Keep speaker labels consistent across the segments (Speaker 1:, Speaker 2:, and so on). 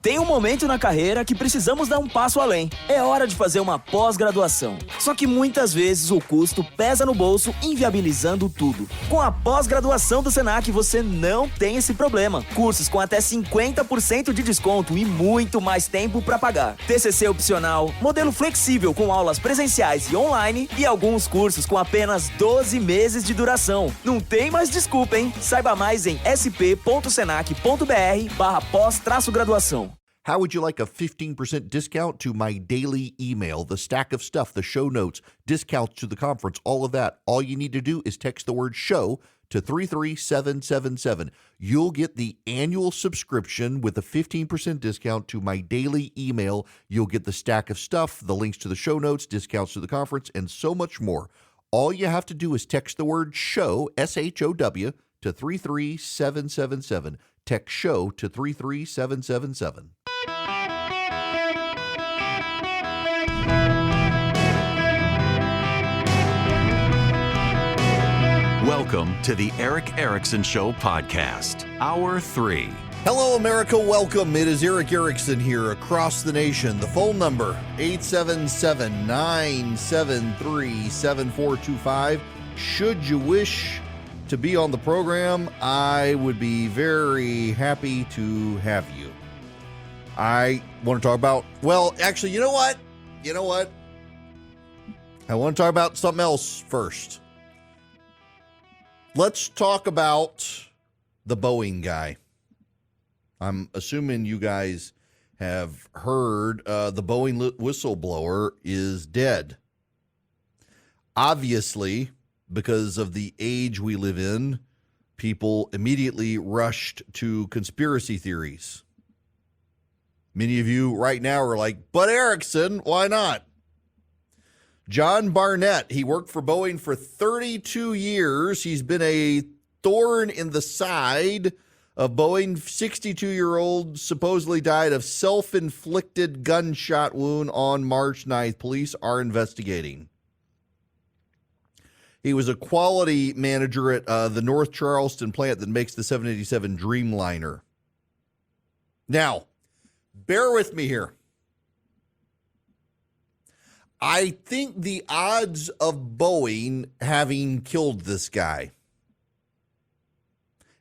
Speaker 1: Tem um momento na carreira que precisamos dar um passo além. É hora de fazer uma pós-graduação. Só que muitas vezes o custo pesa no bolso, inviabilizando tudo. Com a pós-graduação do Senac, você não tem esse problema. Cursos com até 50% de desconto e muito mais tempo para pagar. TCC opcional, modelo flexível com aulas presenciais e online e alguns cursos com apenas 12 meses de duração. Não tem mais desculpa, hein? Saiba mais em sp.senac.br/pós-graduação.
Speaker 2: How would you like a 15% discount to my daily email, the stack of stuff, the show notes, discounts to the conference, all of that? All you need to do is text the word show to 33777. You'll get the annual subscription with a 15% discount to my daily email. You'll get the stack of stuff, the links to the show notes, discounts to the conference, and so much more. All you have to do is text the word show, S-H-O-W, to 33777. Text show to 33777.
Speaker 3: Welcome to the Eric Erickson Show podcast, Hour 3.
Speaker 2: Hello, America. Welcome. It is Eric Erickson here across the nation. The phone number, 877-973-7425. Should you wish to be on the program, I would be very happy to have you. I want to talk about, well, actually, you know what? I want to talk about something else first. Let's talk about the Boeing guy. I'm assuming you guys have heard the Boeing whistleblower is dead. Obviously, because of the age we live in, people immediately rushed to conspiracy theories. Many of you right now are like, but Erickson, why not? John Barnett, he worked for Boeing for 32 years. He's been a thorn in the side of Boeing. 62-year-old supposedly died of self-inflicted gunshot wound on March 9th. Police are investigating. He was a quality manager at the North Charleston plant that makes the 787 Dreamliner. Now, bear with me here. I think the odds of Boeing having killed this guy,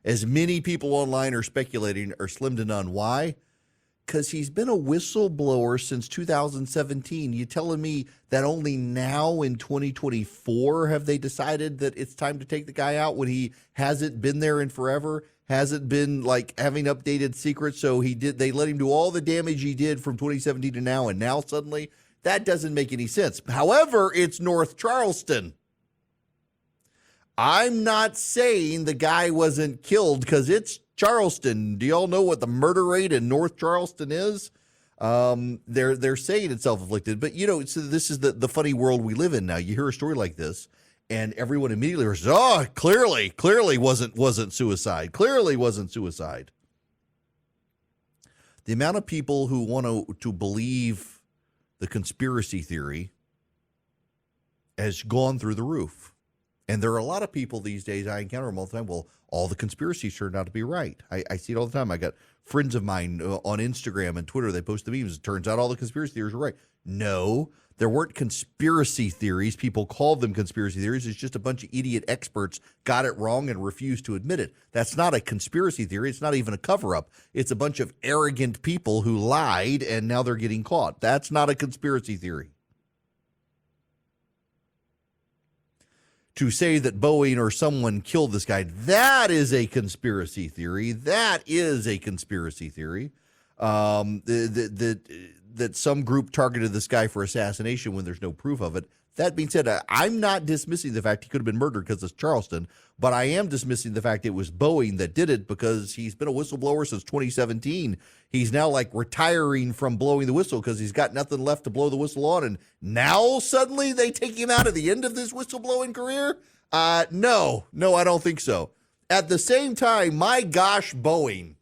Speaker 2: as many people online are speculating, are slim to none. Why? Because he's been a whistleblower since 2017. You telling me that only now in 2024 have they decided that it's time to take the guy out when he hasn't been there in forever? Hasn't been like having updated secrets. So they let him do all the damage he did from 2017 to now. And now suddenly that doesn't make any sense. However, it's North Charleston. I'm not saying the guy wasn't killed because it's Charleston. Do y'all know what the murder rate in North Charleston is? They're saying it's self-inflicted, but so this is the funny world we live in now. You hear a story like this, and everyone immediately says, "Oh, clearly wasn't suicide. Clearly wasn't suicide." The amount of people who want to believe the conspiracy theory has gone through the roof. And there are a lot of people these days, I encounter them all the time, well, all the conspiracies turned out to be right. I see it all the time. I got friends of mine on Instagram and Twitter, they post the memes. It turns out all the conspiracy theories were right. No, there weren't conspiracy theories. People called them conspiracy theories. It's just a bunch of idiot experts got it wrong and refused to admit it. That's not a conspiracy theory. It's not even a cover-up. It's a bunch of arrogant people who lied and now they're getting caught. That's not a conspiracy theory. To say that Boeing or someone killed this guy, that is a conspiracy theory. That is a conspiracy theory. That some group targeted this guy for assassination when there's no proof of it. That being said, I'm not dismissing the fact he could have been murdered because it's Charleston, but I am dismissing the fact it was Boeing that did it because he's been a whistleblower since 2017. He's now like retiring from blowing the whistle because he's got nothing left to blow the whistle on, and now suddenly they take him out at the end of this whistleblowing career? No, I don't think so. At the same time, my gosh, Boeing.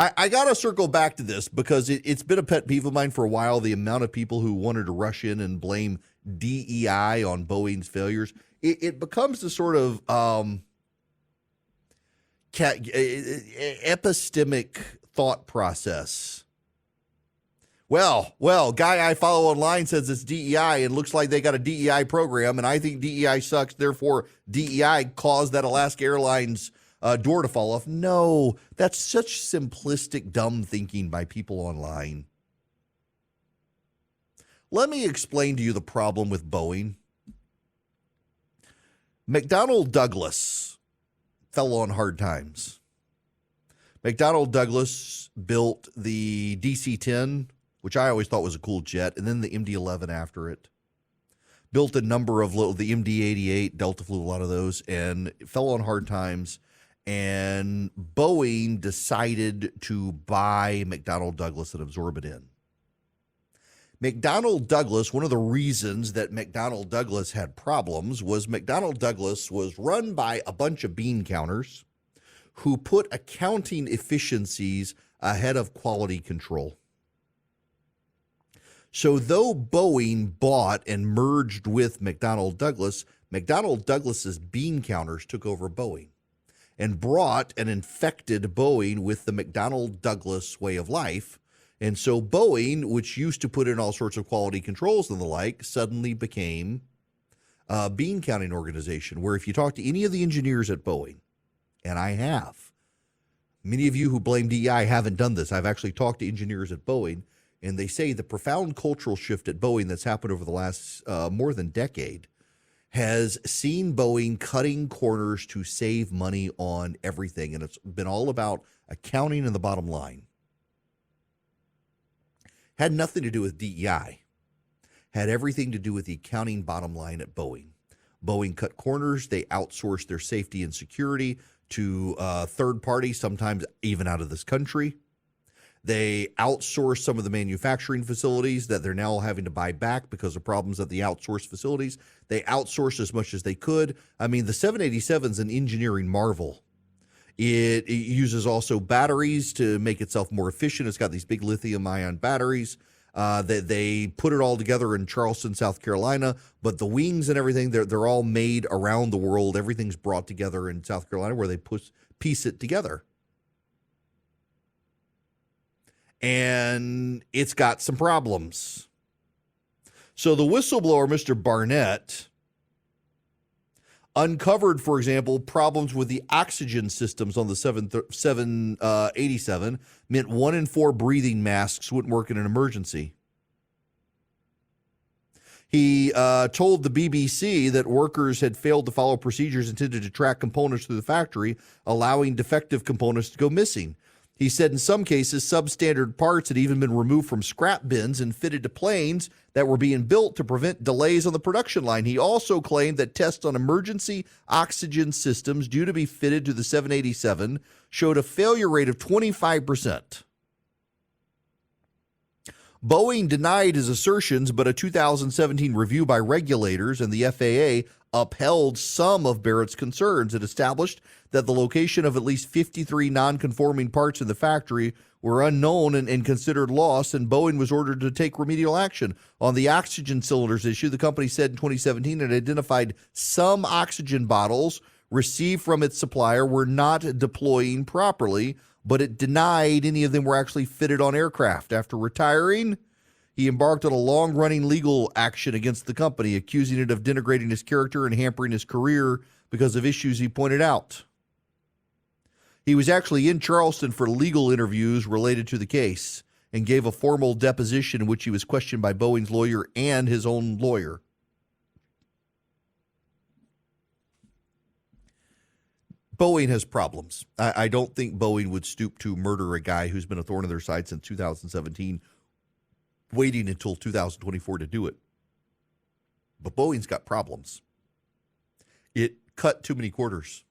Speaker 2: I got to circle back to this because it's been a pet peeve of mine for a while, the amount of people who wanted to rush in and blame DEI on Boeing's failures. It becomes the sort of, epistemic thought process. Well, guy I follow online says it's DEI and looks like they got a DEI program, and I think DEI sucks, therefore DEI caused that Alaska Airlines door to fall off. No, that's such simplistic, dumb thinking by people online. Let me explain to you the problem with Boeing. McDonnell Douglas fell on hard times. McDonnell Douglas built the DC-10, which I always thought was a cool jet, and then the MD-11 after it. Built a number of the MD-88, Delta flew a lot of those, and it fell on hard times. And Boeing decided to buy McDonnell Douglas and absorb it in. McDonnell Douglas, one of the reasons that McDonnell Douglas had problems was McDonnell Douglas was run by a bunch of bean counters who put accounting efficiencies ahead of quality control. So though Boeing bought and merged with McDonnell Douglas's bean counters took over Boeing and brought and infected Boeing with the McDonnell Douglas way of life. And so Boeing, which used to put in all sorts of quality controls and the like, suddenly became a bean counting organization where if you talk to any of the engineers at Boeing, and I have, many of you who blame DEI haven't done this. I've actually talked to engineers at Boeing, and they say the profound cultural shift at Boeing that's happened over the last more than decade has seen Boeing cutting corners to save money on everything. And it's been all about accounting and the bottom line. Had nothing to do with DEI. Had everything to do with the accounting bottom line at Boeing. Boeing cut corners. They outsourced their safety and security to third parties, sometimes even out of this country. They outsourced some of the manufacturing facilities that they're now having to buy back because of problems at the outsourced facilities. They outsourced as much as they could. I mean, the 787 is an engineering marvel. It uses also batteries to make itself more efficient. It's got these big lithium-ion batteries. They put it all together in Charleston, South Carolina, but the wings and everything, they're all made around the world. Everything's brought together in South Carolina where they piece it together. And it's got some problems. So the whistleblower, Mr. Barnett, uncovered, for example, problems with the oxygen systems on the 787 meant 1 in 4 breathing masks wouldn't work in an emergency. He told the BBC that workers had failed to follow procedures intended to track components through the factory, allowing defective components to go missing. He said in some cases, substandard parts had even been removed from scrap bins and fitted to planes that were being built to prevent delays on the production line. He also claimed that tests on emergency oxygen systems due to be fitted to the 787 showed a failure rate of 25%. Boeing denied his assertions, but a 2017 review by regulators and the FAA upheld some of Barrett's concerns. It established that the location of at least 53 non-conforming parts in the factory were unknown and considered lost, and Boeing was ordered to take remedial action. On the oxygen cylinders issue, the company said in 2017 it identified some oxygen bottles received from its supplier were not deploying properly, but it denied any of them were actually fitted on aircraft. After retiring, he embarked on a long-running legal action against the company, accusing it of denigrating his character and hampering his career because of issues he pointed out. He was actually in Charleston for legal interviews related to the case and gave a formal deposition in which he was questioned by Boeing's lawyer and his own lawyer. Boeing has problems. I don't think Boeing would stoop to murder a guy who's been a thorn in their side since 2017, waiting until 2024 to do it. But Boeing's got problems. It cut too many quarters.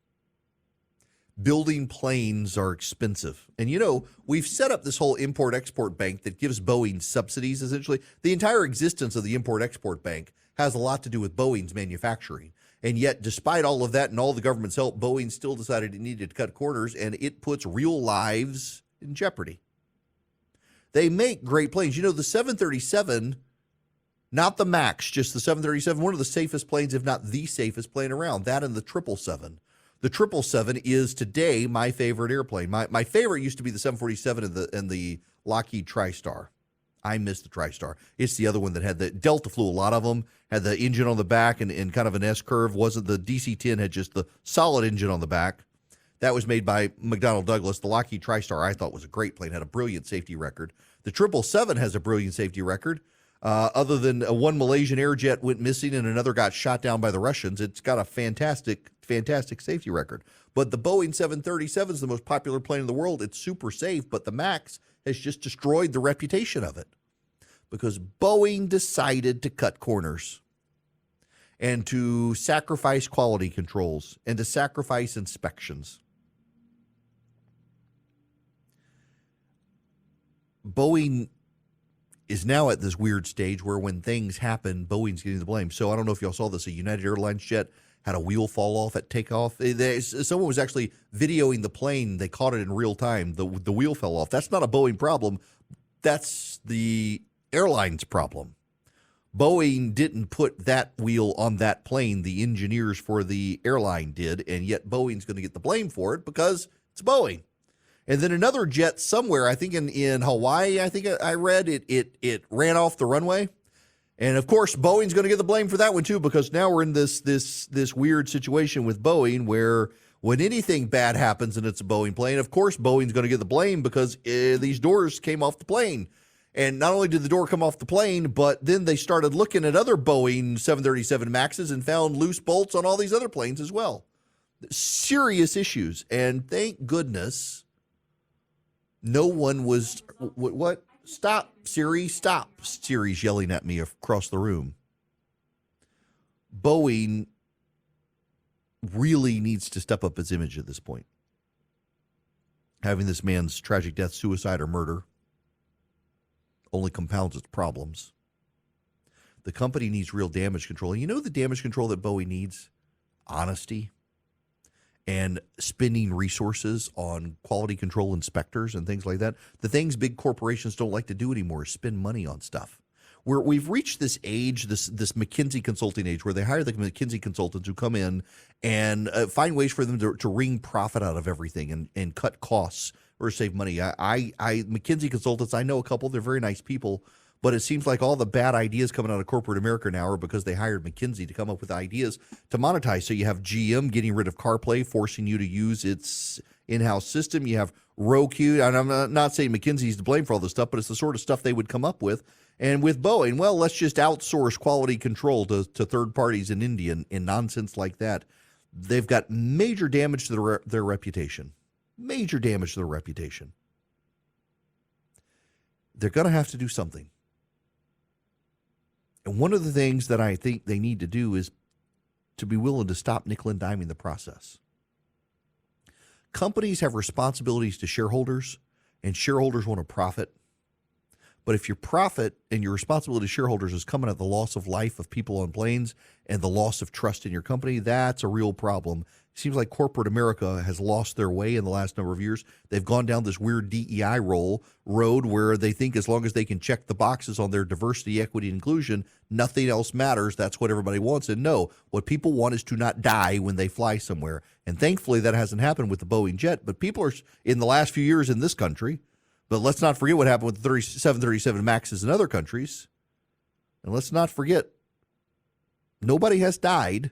Speaker 2: Building planes are expensive. And, you know, we've set up this whole import-export bank that gives Boeing subsidies, essentially. The entire existence of the import-export bank has a lot to do with Boeing's manufacturing. And yet, despite all of that and all the government's help, Boeing still decided it needed to cut corners, and it puts real lives in jeopardy. They make great planes. You know, the 737, not the MAX, just the 737, one of the safest planes, if not the safest plane around. That and the 777. The 777 is today my favorite airplane. My favorite used to be the 747 and the Lockheed TriStar. I miss the TriStar. It's the other one that had the Delta flew a lot of them, had the engine on the back and kind of an S-curve. Wasn't the DC-10 had just the solid engine on the back. That was made by McDonnell Douglas. The Lockheed TriStar I thought was a great plane, had a brilliant safety record. The 777 has a brilliant safety record. Other than one Malaysian Airjet went missing and another got shot down by the Russians, it's got a fantastic safety record. But the Boeing 737 is the most popular plane in the world. It's super safe, but the MAX has just destroyed the reputation of it because Boeing decided to cut corners and to sacrifice quality controls and to sacrifice inspections. Boeing is now at this weird stage where when things happen, Boeing's getting the blame. So I don't know if y'all saw this. A United Airlines jet had a wheel fall off at takeoff. Someone was actually videoing the plane. They caught it in real time. The wheel fell off. That's not a Boeing problem. That's the airline's problem. Boeing didn't put that wheel on that plane. The engineers for the airline did, and yet Boeing's going to get the blame for it because it's Boeing. And then another jet somewhere, I think in Hawaii, I think I read, it ran off the runway. And, of course, Boeing's going to get the blame for that one, too, because now we're in this weird situation with Boeing where when anything bad happens and it's a Boeing plane, of course Boeing's going to get the blame because these doors came off the plane. And not only did the door come off the plane, but then they started looking at other Boeing 737 MAXs and found loose bolts on all these other planes as well. Serious issues. And thank goodness no one was, what? Stop, Siri, stop. Siri's yelling at me across the room. Boeing really needs to step up its image at this point. Having this man's tragic death, suicide, or murder only compounds its problems. The company needs real damage control. And you know the damage control that Boeing needs? Honesty. And spending resources on quality control inspectors and things like that. The things big corporations don't like to do anymore is spend money on stuff. We've reached this age, this McKinsey consulting age, where they hire the McKinsey consultants who come in and find ways for them to wring profit out of everything and cut costs or save money. McKinsey consultants, I know a couple, they're very nice people, but it seems like all the bad ideas coming out of corporate America now are because they hired McKinsey to come up with ideas to monetize. So you have GM getting rid of CarPlay, forcing you to use its in-house system. You have Roku, and I'm not saying McKinsey's to blame for all this stuff, but it's the sort of stuff they would come up with. And with Boeing, well, let's just outsource quality control to third parties in India and nonsense like that. They've got major damage to their reputation. Major damage to their reputation. They're going to have to do something. And one of the things that I think they need to do is to be willing to stop nickel and diming the process. Companies have responsibilities to shareholders, and shareholders want to profit. But if your profit and your responsibility to shareholders is coming at the loss of life of people on planes and the loss of trust in your company, that's a real problem. It seems like corporate America has lost their way in the last number of years. They've gone down this weird DEI road where they think as long as they can check the boxes on their diversity, equity, and inclusion, nothing else matters. That's what everybody wants. And no, what people want is to not die when they fly somewhere. And thankfully that hasn't happened with the Boeing jet. But people are, in the last few years in this country, but let's not forget what happened with the 737 MAXs in other countries. And let's not forget, nobody has died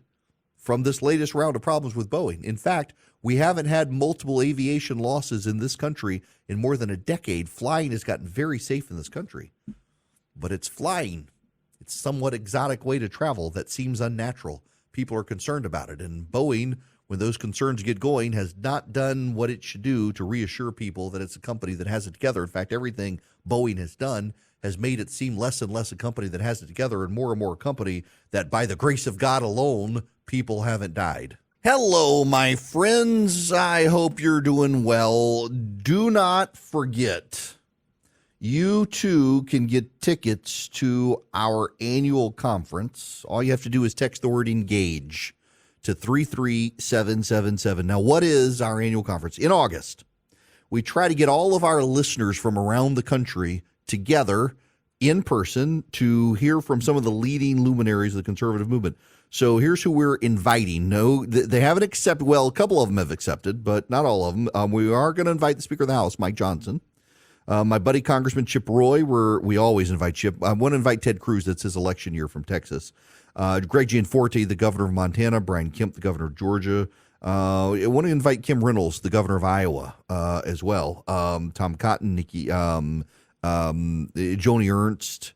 Speaker 2: from this latest round of problems with Boeing. In fact, we haven't had multiple aviation losses in this country in more than a decade. Flying has gotten very safe in this country. But it's flying. It's a somewhat exotic way to travel that seems unnatural. People are concerned about it. And Boeing, when those concerns get going, has not done what it should do to reassure people that it's a company that has it together. In fact, everything Boeing has done has made it seem less and less a company that has it together and more a company that, by the grace of God alone, people haven't died. Hello, my friends. I hope you're doing well. Do not forget, you too can get tickets to our annual conference. All you have to do is text the word ENGAGE to 33777. Now, what is our annual conference? In August, we try to get all of our listeners from around the country together in person to hear from some of the leading luminaries of the conservative movement. So here's who we're inviting. No, they haven't accepted. Well, a couple of them have accepted, but not all of them. We are going to invite the Speaker of the House, Mike Johnson. My buddy Congressman Chip Roy, we always invite Chip. I want to invite Ted Cruz. That's his election year from Texas. Greg Gianforte, the governor of Montana. Brian Kemp, the governor of Georgia. I want to invite Kim Reynolds, the governor of Iowa, as well. Tom Cotton, Joni Ernst.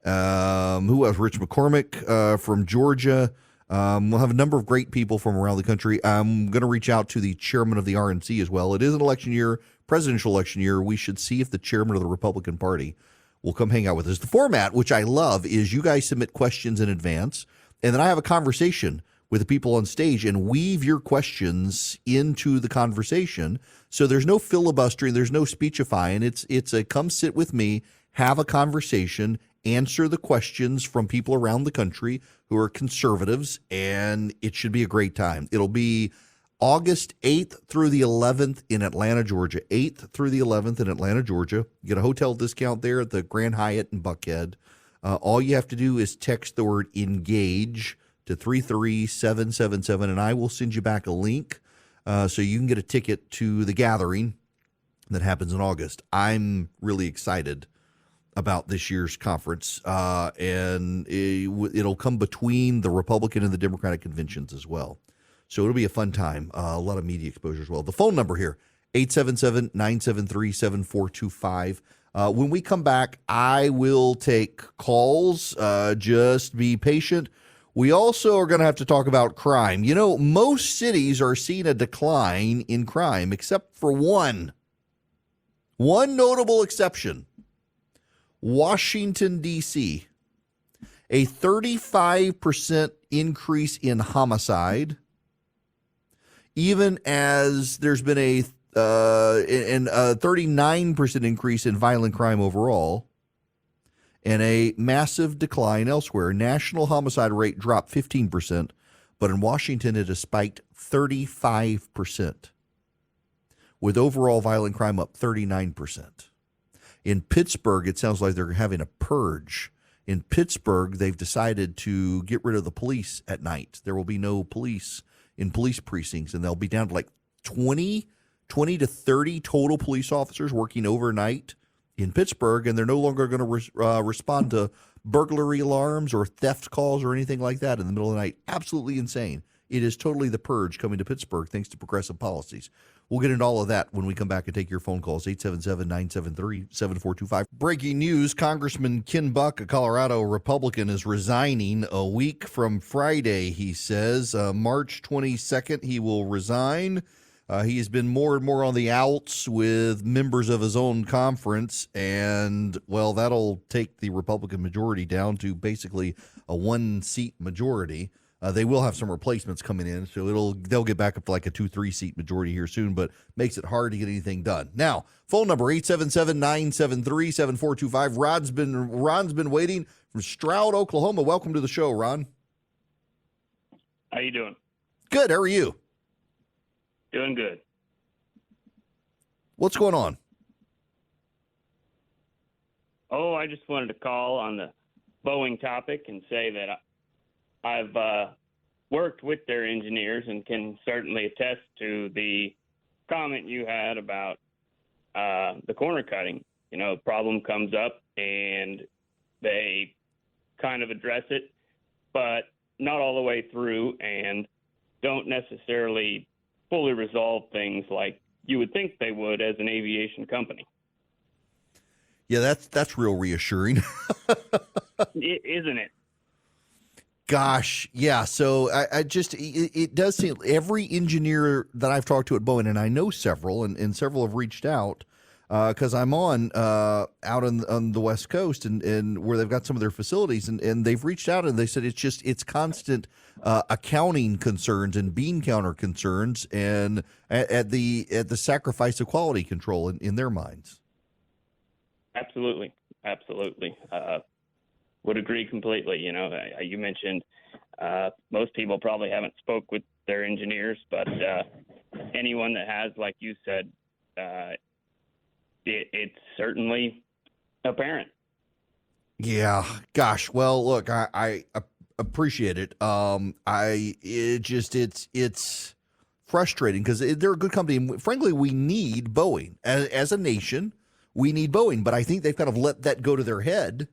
Speaker 2: Who else? Rich McCormick from Georgia. We'll have a number of great people from around the country. I'm going to reach out to the chairman of the RNC as well. It is an election year, presidential election year. We should see if the chairman of the Republican Party will come hang out with us. The format, which I love, is you guys submit questions in advance, and then I have a conversation with the people on stage and weave your questions into the conversation. So there's no filibustering, there's no speechifying. It's a come sit with me, have a conversation, answer the questions from people around the country who are conservatives, and it should be a great time. It'll be August 8th through the 11th in Atlanta, Georgia. 8th through the 11th in Atlanta, Georgia. You get a hotel discount there at the Grand Hyatt in Buckhead. All you have to do is text the word ENGAGE to 33777, and I will send you back a link so you can get a ticket to the gathering that happens in August. I'm really excited about this year's conference, and it'll come between the Republican and the Democratic conventions as well. So it'll be a fun time, a lot of media exposure as well. The phone number here, 877-973-7425. When we come back, I will take calls. Just be patient. We also are going to have to talk about crime. You know, most cities are seeing a decline in crime, except for one notable exception. Washington, D.C., a 35% increase in homicide, even as there's been a 39% increase in violent crime overall, and a massive decline elsewhere. National homicide rate dropped 15%, but in Washington it has spiked 35%, with overall violent crime up 39%. In Pittsburgh, it sounds like they're having a purge. In Pittsburgh, they've decided to get rid of the police at night. There will be no police in police precincts, and they'll be down to like 20 to 30 total police officers working overnight in Pittsburgh, and they're no longer going to respond to burglary alarms or theft calls or anything like that in the middle of the night. Absolutely insane. It is totally the purge coming to Pittsburgh thanks to progressive policies. We'll get into all of that when we come back and take your phone calls, 877-973-7425. Breaking news, Congressman Ken Buck, a Colorado Republican, is resigning a week from Friday, he says. March 22nd, he will resign. He has been more and more on the outs with members of his own conference, and, well, that'll take the Republican majority down to basically a one-seat majority. They will have some replacements coming in, so they'll get back up to like a 2-3 seat majority here soon, but makes it hard to get anything done. Now, phone number 877-973-7425. Ron's been waiting from Stroud, Oklahoma. Welcome to the show, Ron.
Speaker 4: How you doing?
Speaker 2: Good. How are you?
Speaker 4: Doing good.
Speaker 2: What's going on?
Speaker 4: Oh, I just wanted to call on the Boeing topic and say that I've worked with their engineers and can certainly attest to the comment you had about the corner cutting. You know, problem comes up and they kind of address it, but not all the way through, and don't necessarily fully resolve things like you would think they would as an aviation company.
Speaker 2: Yeah, that's real reassuring.
Speaker 4: Isn't it?
Speaker 2: Gosh, yeah. So it does seem every engineer that I've talked to at Boeing, and I know several, and several have reached out because I'm out on the West Coast and where they've got some of their facilities, and they've reached out and they said it's constant accounting concerns and bean counter concerns, and at the sacrifice of quality control in their minds.
Speaker 4: Absolutely. Would agree completely. You know, you mentioned most people probably haven't spoke with their engineers, but anyone that has, like you said, it's certainly apparent.
Speaker 2: Yeah. Gosh. Well, look, I appreciate it. It's frustrating because they're a good company. And frankly, we need Boeing as a nation. We need Boeing, but I think they've kind of let that go to their head.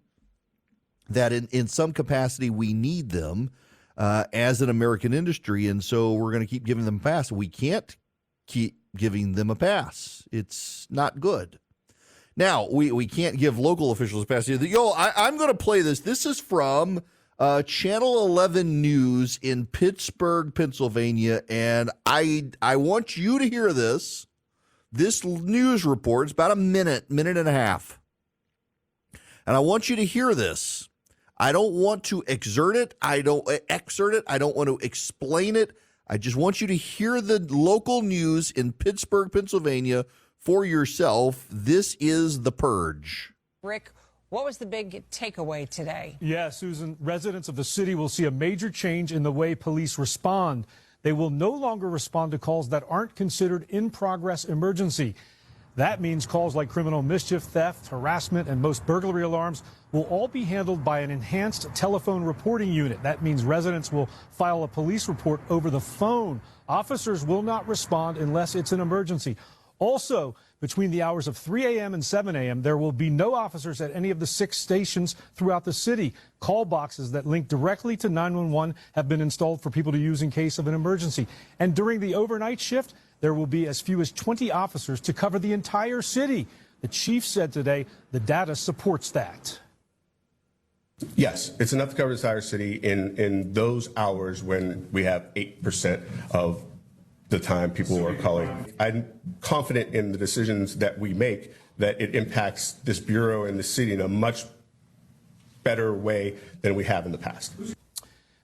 Speaker 2: That in some capacity we need them as an American industry, and so we're going to keep giving them a pass. We can't keep giving them a pass. It's not good. Now, we can't give local officials a pass. I'm going to play this. This is from Channel 11 News in Pittsburgh, Pennsylvania, and I want you to hear this. This news report is about a minute and a half. And I want you to hear this. I don't want to exert it. I don't exert it. I don't want to explain it. I just want you to hear the local news in Pittsburgh, Pennsylvania for yourself. This is The Purge.
Speaker 5: Rick, what was the big takeaway today?
Speaker 6: Yeah, Susan, residents of the city will see a major change in the way police respond. They will no longer respond to calls that aren't considered in-progress emergency. That means calls like criminal mischief, theft, harassment, and most burglary alarms will all be handled by an enhanced telephone reporting unit. That means residents will file a police report over the phone. Officers will not respond unless it's an emergency. Also, between the hours of 3 a.m. and 7 a.m., there will be no officers at any of the 6 stations throughout the city. Call boxes that link directly to 911 have been installed for people to use in case of an emergency. And during the overnight shift, there will be as few as 20 officers to cover the entire city. The chief said today the data supports that.
Speaker 7: Yes, it's enough to cover the entire city in those hours when we have 8% of the time people are calling. I'm confident in the decisions that we make that it impacts this bureau and the city in a much better way than we have in the past.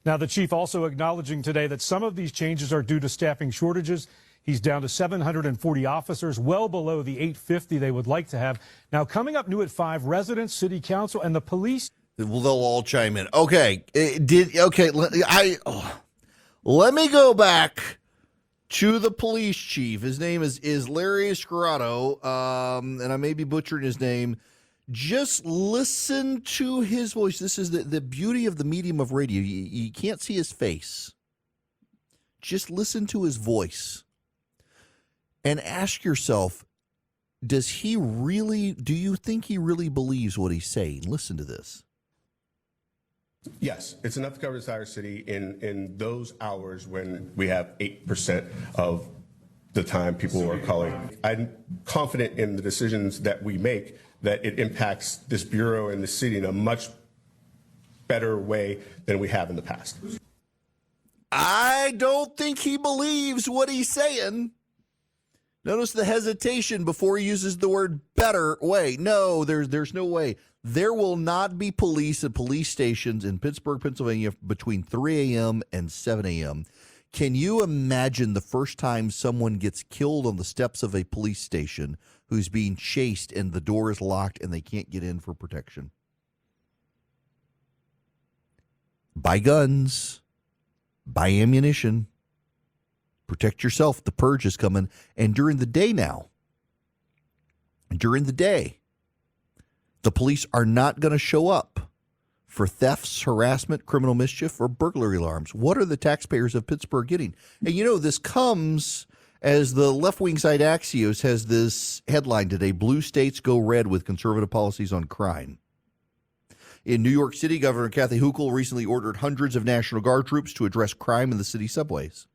Speaker 6: Now, the chief also acknowledging today that some of these changes are due to staffing shortages. He's down to 740 officers, well below the 850 they would like to have. Now, coming up new at 5, residents, city council, and the police.
Speaker 2: Well, they'll all chime in. Okay, let me go back to the police chief. His name is Larry Scarrato, and I may be butchering his name. Just listen to his voice. This is the beauty of the medium of radio. You can't see his face. Just listen to his voice. And ask yourself, do you think he really believes what he's saying? Listen to this.
Speaker 7: Yes, it's enough to cover the entire city in those hours when we have 8% of the time people are calling. I'm confident in the decisions that we make that it impacts this bureau and the city in a much better way than we have in the past.
Speaker 2: I don't think he believes what he's saying. Notice the hesitation before he uses the word better way. No, there's no way. There will not be police at police stations in Pittsburgh, Pennsylvania between 3 a.m. and 7 a.m. Can you imagine the first time someone gets killed on the steps of a police station who's being chased and the door is locked and they can't get in for protection? Buy guns. Buy ammunition. Protect yourself. The purge is coming. And during the day now, the police are not going to show up for thefts, harassment, criminal mischief, or burglary alarms. What are the taxpayers of Pittsburgh getting? And this comes as the left-wing site Axios has this headline today: blue states go red with conservative policies on crime. In New York City, Governor Kathy Hochul recently ordered hundreds of National Guard troops to address crime in the city subways.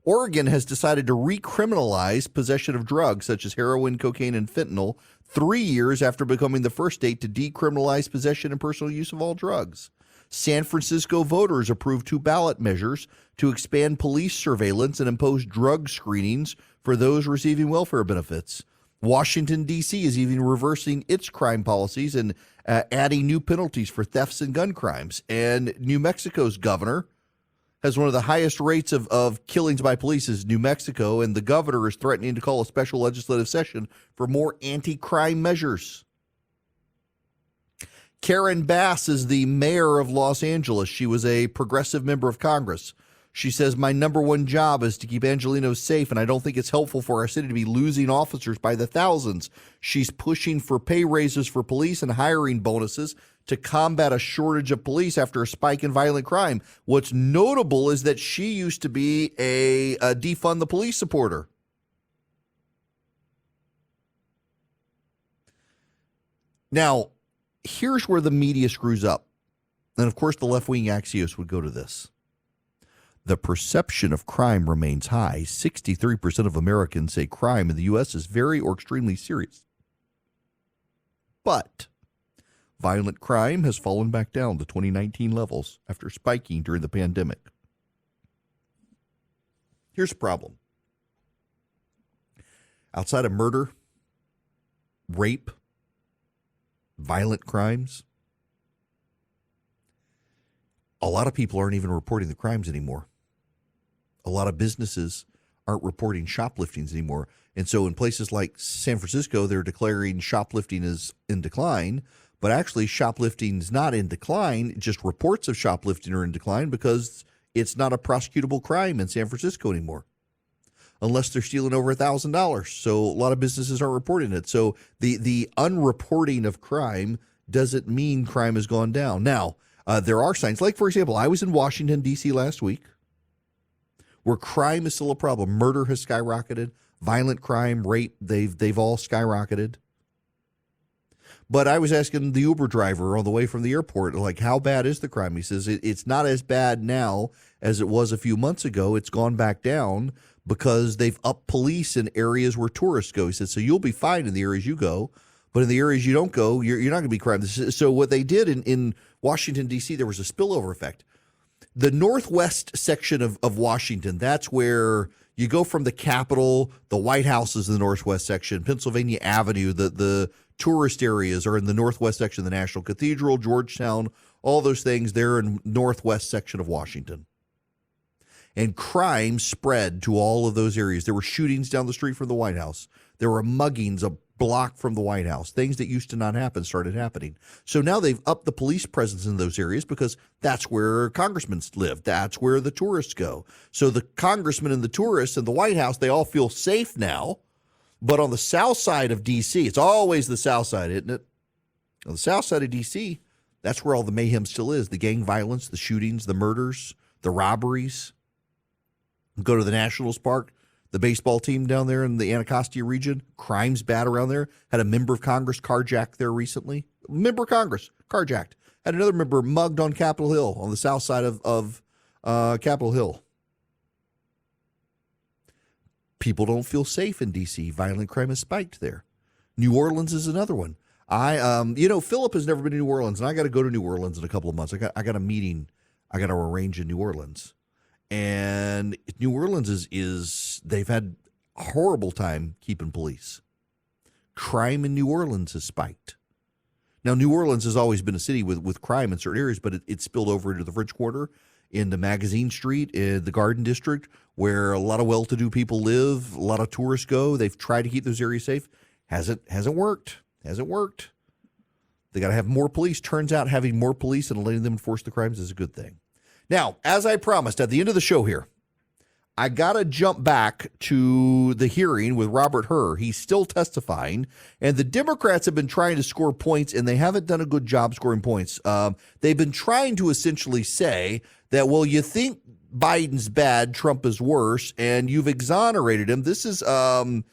Speaker 2: Oregon has decided to recriminalize possession of drugs such as heroin, cocaine, and fentanyl 3 years after becoming the first state to decriminalize possession and personal use of all drugs. San Francisco voters approved 2 ballot measures to expand police surveillance and impose drug screenings for those receiving welfare benefits. Washington, D.C. is even reversing its crime policies and adding new penalties for thefts and gun crimes. And New Mexico's governor has one of the highest rates of killings by police is New Mexico, and the governor is threatening to call a special legislative session for more anti-crime measures. Karen Bass is the mayor of Los Angeles. She was a progressive member of Congress. She says, my number one job is to keep Angelenos safe, and I don't think it's helpful for our city to be losing officers by the thousands. She's pushing for pay raises for police and hiring bonuses to combat a shortage of police after a spike in violent crime. What's notable is that she used to be a defund the police supporter. Now, here's where the media screws up. And of course, the left-wing Axios would go to this. The perception of crime remains high. 63% of Americans say crime in the U.S. is very or extremely serious. But violent crime has fallen back down to 2019 levels after spiking during the pandemic. Here's the problem. Outside of murder, rape, violent crimes, a lot of people aren't even reporting the crimes anymore. A lot of businesses aren't reporting shopliftings anymore. And so in places like San Francisco, they're declaring shoplifting is in decline, but actually shoplifting is not in decline. Just reports of shoplifting are in decline because it's not a prosecutable crime in San Francisco anymore, unless they're stealing over $1,000. So a lot of businesses aren't reporting it. So the unreporting of crime doesn't mean crime has gone down. Now, there are signs, like, for example, I was in Washington, D.C. last week, where crime is still a problem. Murder has skyrocketed. Violent crime, rape, they've all skyrocketed. But I was asking the Uber driver on the way from the airport, like, how bad is the crime? He says it's not as bad now as it was a few months ago. It's gone back down because they've upped police in areas where tourists go. He said, so you'll be fine in the areas you go, but in the areas you don't go, you're not going to be crime. So what they did in Washington, D.C., there was a spillover effect. The northwest section of Washington, that's where you go from the Capitol, the White House is in the northwest section, Pennsylvania Avenue, the tourist areas are in the northwest section, the National Cathedral, Georgetown, all those things, they're in northwest section of Washington. And crime spread to all of those areas. There were shootings down the street from the White House. There were muggings a block from the White House. Things that used to not happen started happening. So now they've upped the police presence in those areas because that's where congressmen live. That's where the tourists go. So the congressmen and the tourists and the White House, they all feel safe now. But on the south side of D.C., it's always the south side, isn't it? On the south side of D.C., that's where all the mayhem still is. The gang violence, the shootings, the murders, the robberies. Go to the Nationals Park. The baseball team down there in the Anacostia region, crime's bad around there. Had a member of Congress carjacked there recently. Member of Congress carjacked. Had another member mugged on Capitol Hill, on the south side of Capitol Hill. People don't feel safe in D.C. Violent crime has spiked there. New Orleans is another one. Philip has never been to New Orleans, and I got to go to New Orleans in a couple of months. I got a meeting I got to arrange in New Orleans. And New Orleans is they've had a horrible time keeping police. Crime in New Orleans has spiked. Now, New Orleans has always been a city with crime in certain areas, but it spilled over into the French Quarter, into Magazine Street, in the Garden District, where a lot of well-to-do people live, a lot of tourists go. They've tried to keep those areas safe. Hasn't worked. Hasn't worked. They got to have more police. Turns out having more police and letting them enforce the crimes is a good thing. Now, as I promised, at the end of the show here, I got to jump back to the hearing with Robert Hur. He's still testifying, and the Democrats have been trying to score points, and they haven't done a good job scoring points. They've been trying to essentially say that, well, you think Biden's bad, Trump is worse, and you've exonerated him. This is Congresswoman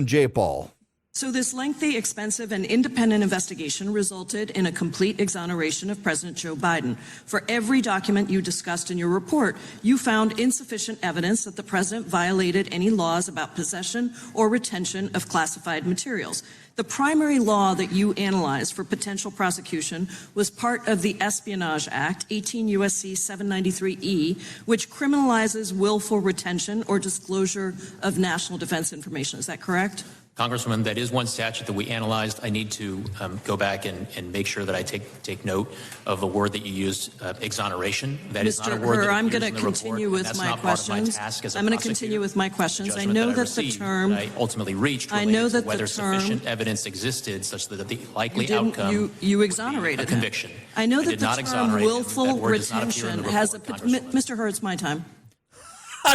Speaker 2: Jayapal.
Speaker 8: So this lengthy, expensive, and independent investigation resulted in a complete exoneration of President Joe Biden. For every document you discussed in your report, you found insufficient evidence that the president violated any laws about possession or retention of classified materials. The primary law that you analyzed for potential prosecution was part of the Espionage Act, 18 U.S.C. 793E, which criminalizes willful retention or disclosure of national defense information. Is that correct?
Speaker 9: Congresswoman, that is one statute that we analyzed. I need to go back and make sure that I take note of a word that you used, exoneration. That is not a word that
Speaker 8: I'm
Speaker 9: appears
Speaker 8: going
Speaker 9: in
Speaker 8: to
Speaker 9: the
Speaker 8: continue
Speaker 9: report,
Speaker 8: with
Speaker 9: and
Speaker 8: my
Speaker 9: that's not part of my
Speaker 8: questions.
Speaker 9: task as a
Speaker 8: I'm going to
Speaker 9: prosecutor.
Speaker 8: continue with my
Speaker 9: The
Speaker 8: questions. I
Speaker 9: judgment
Speaker 8: know
Speaker 9: that I
Speaker 8: that the
Speaker 9: received,
Speaker 8: term.
Speaker 9: that I ultimately reached
Speaker 8: I
Speaker 9: related
Speaker 8: know
Speaker 9: to
Speaker 8: that
Speaker 9: whether
Speaker 8: the term.
Speaker 9: sufficient evidence existed such that the likely
Speaker 8: You didn't-
Speaker 9: outcome
Speaker 8: you
Speaker 9: would be
Speaker 8: exonerated
Speaker 9: a
Speaker 8: him.
Speaker 9: conviction.
Speaker 8: I know
Speaker 9: I
Speaker 8: that
Speaker 9: did
Speaker 8: the
Speaker 9: not
Speaker 8: term
Speaker 9: exonerate him.
Speaker 8: willful
Speaker 9: That word does not appear in
Speaker 8: retention
Speaker 9: the
Speaker 8: has a.
Speaker 9: report, Congresswoman.
Speaker 8: Mr. Hurd, it's my time.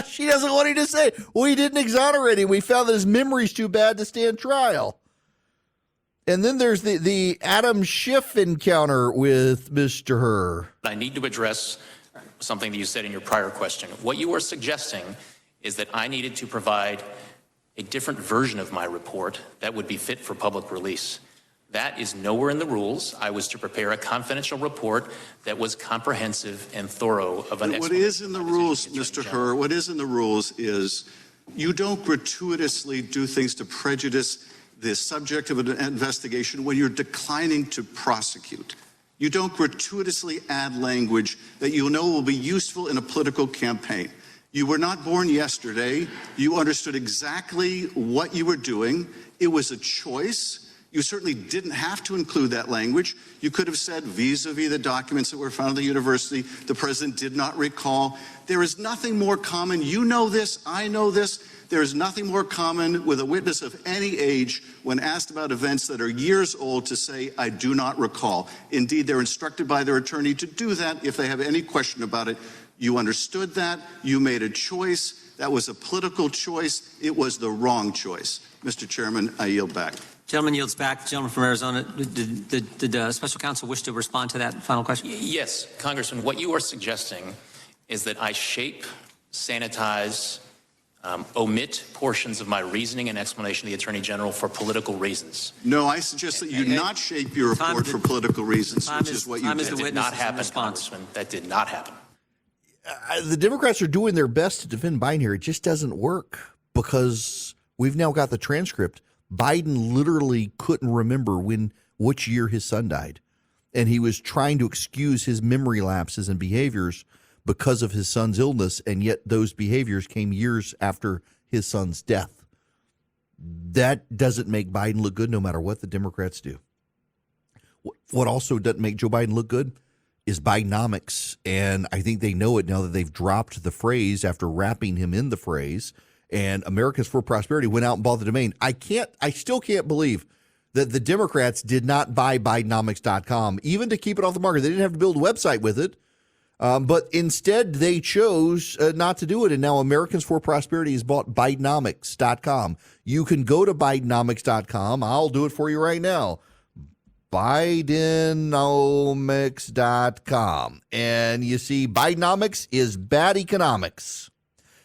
Speaker 2: She doesn't want him to say, we didn't exonerate him. We found that his memory's too bad to stand trial. And then there's the Adam Schiff encounter with Mr. Hur.
Speaker 9: I need to address something that you said in your prior question. What you are suggesting is that I needed to provide a different version of my report that would be fit for public release. That is nowhere in the rules. I was to prepare a confidential report that was comprehensive and thorough of an
Speaker 10: What is in the rules, Mr. Hur, what is in the rules is you don't gratuitously do things to prejudice the subject of an investigation when you're declining to prosecute. You don't gratuitously add language that you know will be useful in a political campaign. You were not born yesterday. You understood exactly what you were doing. It was a choice. You certainly didn't have to include that language. You could have said vis-a-vis the documents that were found at the university, the president did not recall. There is nothing more common. You know this. I know this. There is nothing more common with a witness of any age when asked about events that are years old to say, I do not recall. Indeed, they're instructed by their attorney to do that if they have any question about it. You understood that. You made a choice. That was a political choice. It was the wrong choice. Mr. Chairman, I yield back.
Speaker 11: Gentleman yields back. Gentleman from Arizona, did special counsel wish to respond to that final question?
Speaker 9: Yes, Congressman, what you are suggesting is that I shape, sanitize, omit portions of my reasoning and explanation to the Attorney General for political reasons.
Speaker 10: No, I suggest that you not shape your report for political reasons, which is what you did.
Speaker 9: That did not happen, Congressman. That did not happen.
Speaker 2: The Democrats are doing their best to defend Biden here. It just doesn't work because we've now got the transcript. Biden literally couldn't remember which year his son died. And he was trying to excuse his memory lapses and behaviors because of his son's illness, and yet those behaviors came years after his son's death. That doesn't make Biden look good no matter what the Democrats do. What also doesn't make Joe Biden look good is Bidenomics, and I think they know it now that they've dropped the phrase after wrapping him in the phrase, and Americans for Prosperity went out and bought the domain. I still can't believe that the Democrats did not buy Bidenomics.com, even to keep it off the market. They didn't have to build a website with it. But instead, they chose not to do it. And now Americans for Prosperity has bought Bidenomics.com. You can go to Bidenomics.com. I'll do it for you right now. Bidenomics.com. And you see, Bidenomics is bad economics.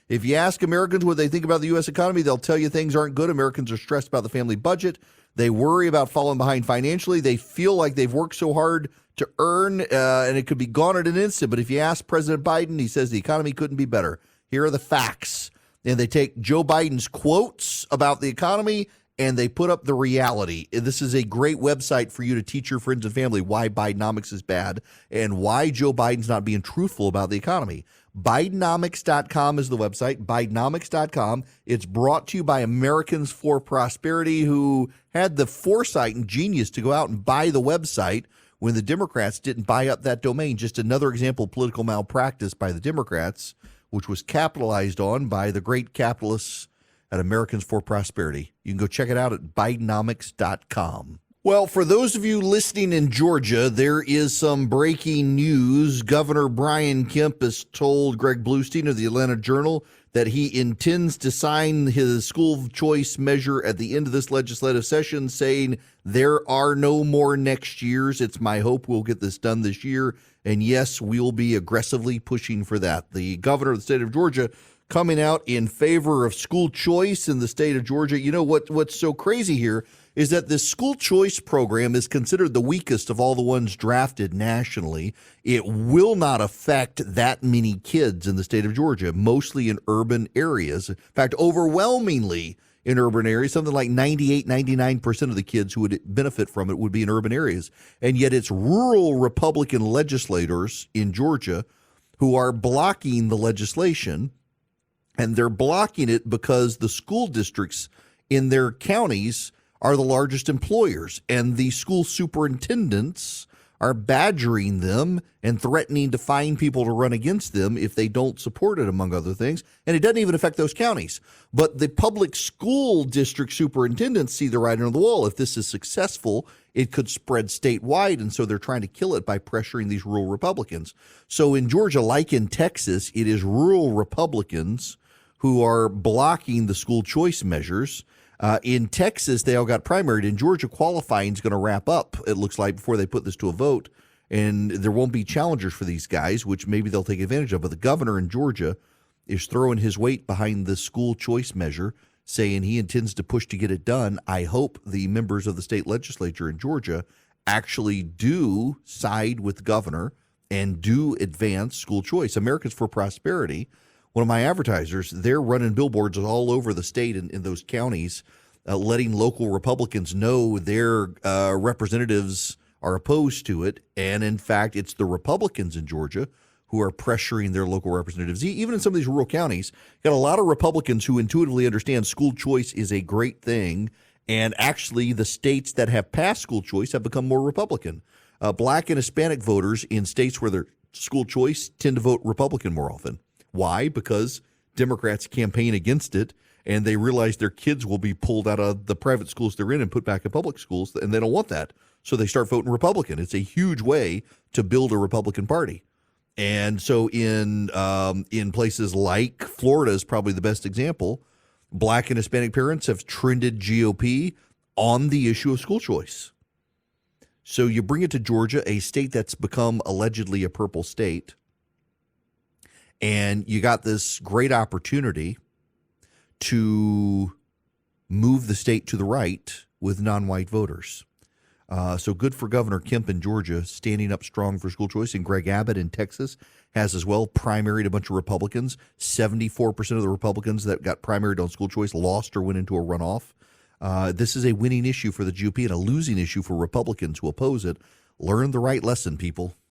Speaker 2: If you ask Americans what they think about the U.S. economy, they'll tell you things aren't good. Americans are stressed about the family budget. They worry about falling behind financially. They feel like they've worked so hard to earn, and it could be gone at an instant. But if you ask President Biden, he says the economy couldn't be better. Here are the facts. And they take Joe Biden's quotes about the economy and they put up the reality. This is a great website for you to teach your friends and family why Bidenomics is bad and why Joe Biden's not being truthful about the economy. Bidenomics.com is the website, Bidenomics.com. It's brought to you by Americans for Prosperity, who had the foresight and genius to go out and buy the website when the Democrats didn't buy up that domain. Just another example of political malpractice by the Democrats, which was capitalized on by the great capitalists at Americans for Prosperity. You can go check it out at Bidenomics.com. Well, for those of you listening in Georgia, there is some breaking news. Governor Brian Kemp has told Greg Bluestein of the Atlanta Journal that he intends to sign his school choice measure at the end of this legislative session, saying there are no more next years. It's my hope we'll get this done this year. And yes, we'll be aggressively pushing for that. The governor of the state of Georgia coming out in favor of school choice in the state of Georgia. You know what's so crazy here is that this school choice program is considered the weakest of all the ones drafted nationally. It will not affect that many kids in the state of Georgia, mostly in urban areas. In fact, overwhelmingly in urban areas, something like 98, 99% of the kids who would benefit from it would be in urban areas. And yet it's rural Republican legislators in Georgia who are blocking the legislation. And they're blocking it because the school districts in their counties are the largest employers, and the school superintendents are badgering them and threatening to fine people to run against them if they don't support it, among other things. And it doesn't even affect those counties. But the public school district superintendents see the writing on the wall. If this is successful, it could spread statewide, and so they're trying to kill it by pressuring these rural Republicans. So in Georgia, like in Texas, it is rural Republicans who are blocking the school choice measures. In Texas, they all got primaried. In Georgia, qualifying is going to wrap up, it looks like, before they put this to a vote. And there won't be challengers for these guys, which maybe they'll take advantage of. But the governor in Georgia is throwing his weight behind the school choice measure, saying he intends to push to get it done. I hope the members of the state legislature in Georgia actually do side with the governor and do advance school choice. Americans for Prosperity, one of my advertisers, they're running billboards all over the state in those counties, letting local Republicans know their representatives are opposed to it. And in fact, it's the Republicans in Georgia who are pressuring their local representatives. Even in some of these rural counties, got a lot of Republicans who intuitively understand school choice is a great thing. And actually, the states that have passed school choice have become more Republican. Black and Hispanic voters in states where there's school choice tend to vote Republican more often. Why? Because Democrats campaign against it, and they realize their kids will be pulled out of the private schools they're in and put back in public schools, and they don't want that. So they start voting Republican. It's a huge way to build a Republican Party. And so in places like Florida is probably the best example, Black and Hispanic parents have trended GOP on the issue of school choice. So you bring it to Georgia, a state that's become allegedly a purple state, and you got this great opportunity to move the state to the right with non-white voters. So good for Governor Kemp in Georgia, standing up strong for school choice. And Greg Abbott in Texas has as well primaried a bunch of Republicans. 74% of the Republicans that got primaried on school choice lost or went into a runoff. This is a winning issue for the GOP and a losing issue for Republicans who oppose it. Learn the right lesson, people.